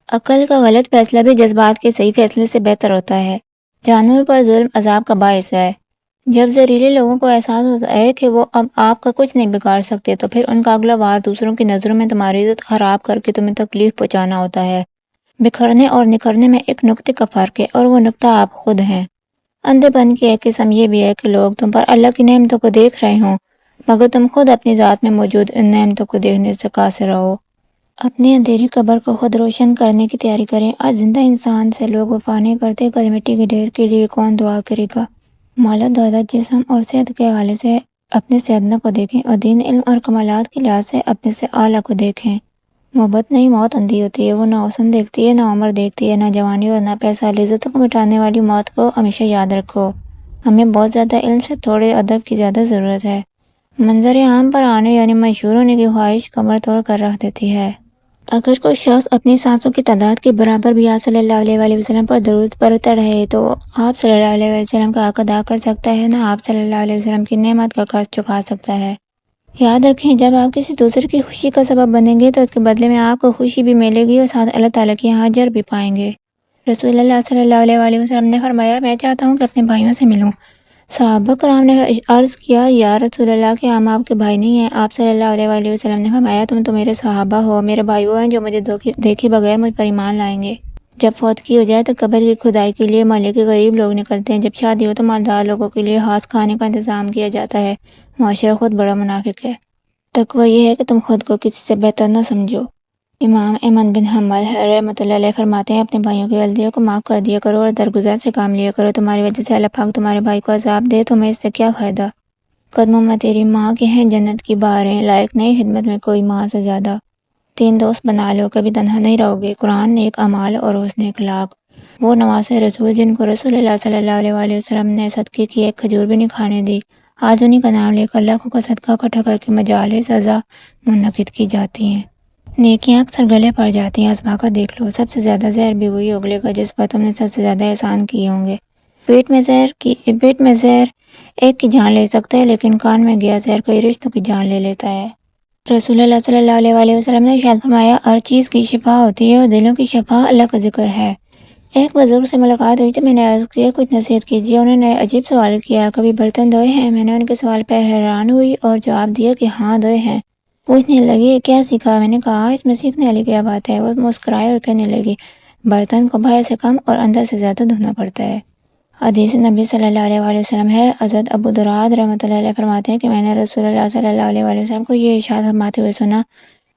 عقل کا غلط فیصلہ بھی جذبات کے صحیح فیصلے سے بہتر ہوتا ہے۔ جانوروں پر ظلم عذاب کا باعث ہے۔ جب زہریلے لوگوں کو احساس ہوتا ہے کہ وہ اب آپ کا کچھ نہیں بگاڑ سکتے تو پھر ان کا اگلا وار دوسروں کی نظروں میں تمہاری عزت خراب کر کے تمہیں تکلیف پہنچانا ہوتا ہے۔ بکھرنے اور نکھرنے میں ایک نقطے کا فرق ہے اور وہ نقطہ آپ خود ہیں۔ اندھے پن کی ایک قسم یہ بھی ہے کہ لوگ تم پر اللہ کی نعمتوں کو دیکھ رہے ہوں مگر تم خود اپنی ذات میں موجود ان نعمتوں کو دیکھنے سے قاصر رہو۔ اپنی اندھیری قبر کو خود روشن کرنے کی تیاری کریں۔ آج زندہ انسان سے لوگ وفا نہیں کرتے، کل مٹی کے ڈھیر کے لیے کون دعا کرے گا؟ مال و دولت، جسم اور صحت کے حوالے سے اپنے سے ادنا کو دیکھیں اور دین، علم اور کمالات کے لحاظ سے اپنے سے اعلیٰ کو دیکھیں۔ محبت نہیں، موت اندھی ہوتی ہے، وہ نہ حسن دیکھتی ہے، نہ عمر دیکھتی ہے، نہ جوانی اور نہ پیسہ۔ لذتوں کو مٹانے والی موت کو ہمیشہ یاد رکھو۔ ہمیں بہت زیادہ علم سے تھوڑے ادب کی زیادہ ضرورت ہے۔ منظر عام پر آنے یعنی مشہور ہونے کی خواہش کمر توڑ کر رکھ دیتی ہے۔ اگر کوئی شخص اپنی سانسوں کی تعداد کے برابر بھی آپ صلی اللہ علیہ وسلم پر درود پڑھتا رہے تو آپ صلی اللہ علیہ وسلم کا حق ادا کر سکتا ہے، نہ آپ صلی اللہ علیہ وسلم کی نعمت کا قرض چکا سکتا ہے۔ یاد رکھیں، جب آپ کسی دوسرے کی خوشی کا سبب بنیں گے تو اس کے بدلے میں آپ کو خوشی بھی ملے گی اور ساتھ اللہ تعالیٰ کی یہاں اجر بھی پائیں گے۔ رسول اللہ صلی اللہ علیہ وسلم نے فرمایا، میں چاہتا ہوں کہ اپنے بھائیوں سے ملوں۔ صحابہ کرام نے عرض کیا، یا رسول اللہ، کہ ہم آپ کے بھائی نہیں ہیں؟ آپ صلی اللہ علیہ وسلم نے فرمایا، تم تو میرے صحابہ ہو، میرے بھائی وہ ہیں جو مجھے دیکھے بغیر مجھ پر ایمان لائیں گے۔ جب فوتگی ہو جائے تو قبر کی کھدائی کے لیے محلے کے غریب لوگ نکلتے ہیں۔ جب شادی ہو تو مالدار لوگوں کے لیے خاص کھانے کا انتظام کیا جاتا ہے۔ معاشرہ خود بڑا منافق ہے۔ تقویٰ یہ ہے کہ تم خود کو کسی سے بہتر نہ سمجھو۔ امام احمد بن حنبل رحمۃ اللہ علیہ فرماتے ہیں، اپنے بھائیوں کی غلطیوں کو معاف کر دیا کرو اور درگزر سے کام لیا کرو۔ تمہاری وجہ سے اللہ پاک تمہارے بھائی کو عذاب دے، تمہیں اس سے کیا فائدہ؟ قدموں میں تیری ماں کے ہیں جنت کی بہاریں، لائق نہیں خدمت میں کوئی ماں سے زیادہ۔ 3 دوست بنا لو، کبھی تنہا نہیں رہو گے: قرآن، نیک اعمال اور حسن اخلاق۔ وہ نواسے رسول جن کو رسول اللہ صلی اللہ علیہ وسلم نے صدقے کی ایک کھجور بھی نہیں کھانے دی، آج انہی کا نام لے کر لاکھوں کا صدقہ اکٹھا کر کے مجالس عزا منعقد کی جاتی ہیں۔ نیکیاں اکثر گلے پڑ جاتی ہیں، آزما کر دیکھ لو۔ سب سے زیادہ زہر بھی وہی اگلے گا جس پر تم نے سب سے زیادہ احسان کیے ہوں گے۔ پیٹ میں زہر ایک کی جان لے سکتا ہے، لیکن کان میں گیا زہر کئی رشتوں کی جان لے لیتا ہے۔ رسول اللہ صلی اللہ علیہ وسلم نے ارشاد فرمایا، ہر چیز کی شفا ہوتی ہے اور دلوں کی شفا اللہ کا ذکر ہے۔ ایک بزرگ سے ملاقات ہوئی تو میں نے عرض کیا، کچھ نصیحت کیجیے۔ انہوں نے عجیب سوال کیا، کبھی برتن دھوئے ہیں؟ میں نے ان کے سوال پر حیران ہوئی اور جواب دیا کہ ہاں دھوئے ہیں۔ پوچھنے لگے، کیا سیکھا؟ میں نے کہا، اس میں سیکھنے والی کیا بات ہے؟ وہ مسکرائے اور کہنے لگی، برتن کو باہر سے کم اور اندر سے زیادہ دھونا پڑتا ہے۔ حدیث نبی صلی اللہ علیہ وسلم ہے۔ حضرت ابو دراد رحمۃ اللہ علیہ فرماتے ہیں کہ میں نے رسول اللہ صلی اللہ علیہ وسلم کو یہ ارشاد فرماتے ہوئے سنا،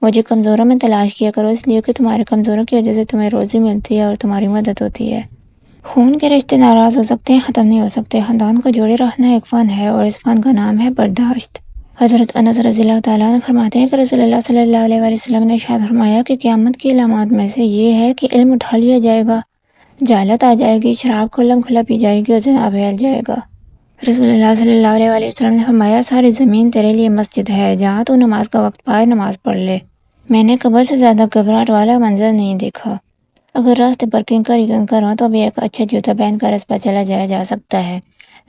مجھے کمزوروں میں تلاش کیا کرو، اس لیے کہ تمہارے کمزوروں کی وجہ سے تمہیں روزی ملتی ہے اور تمہاری مدد ہوتی ہے۔ خون کے رشتے ناراض ہو سکتے ہیں، ختم نہیں ہو سکتے۔ خاندان کو جوڑے رکھنا ایک فن ہے اور اس فن کا نام ہے برداشت۔ حضرت انس رضی اللہ تعالیٰ عنہ فرماتے ہیں کہ رسول اللہ صلی اللہ علیہ وسلم نے ارشاد فرمایا کہ قیامت کی علامات میں سے یہ ہے کہ علم اٹھا لیا جائے گا، جہالت آ جائے گی، شراب کھلم کھلا پی جائے گی اور زنا پھیل جائے گا۔ رسول اللہ صلی اللہ علیہ وسلم نے فرمایا، ساری زمین تیرے لیے مسجد ہے، جہاں تو نماز کا وقت پائے نماز پڑھ لے۔ میں نے قبر سے زیادہ گھبراہٹ والا منظر نہیں دیکھا۔ اگر راستے پر کنکر ہی کنکر ہوں تو بھی ایک اچھا جوتا پہن کر اس پر چلا جایا جا سکتا ہے،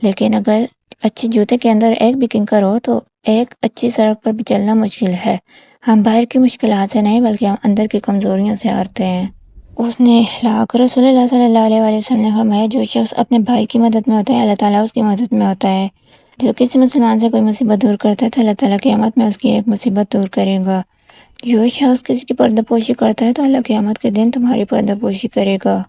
لیکن اگر اچھے جوتے کے اندر ایک بھی کنکر ہو تو ایک اچھی سڑک پر بھی چلنا مشکل ہے۔ ہم باہر کی مشکلات سے نہیں بلکہ ہم اندر کی کمزوریوں سے ہارتے ہیں۔ اس نے اخلاق، رسول اللہ صلی اللہ علیہ وسلم نے فرمایا، جو شخص اپنے بھائی کی مدد میں ہوتا ہے اللہ تعالیٰ اس کی مدد میں ہوتا ہے۔ جو کسی مسلمان سے کوئی مصیبت دور کرتا ہے تو اللہ تعالیٰ قیامت میں اس کی ایک مصیبت دور کرے گا۔ جو شخص کسی کی پردہ پوشی کرتا ہے تو اللہ قیامت کے دن تمہاری پردہ پوشی کرے گا۔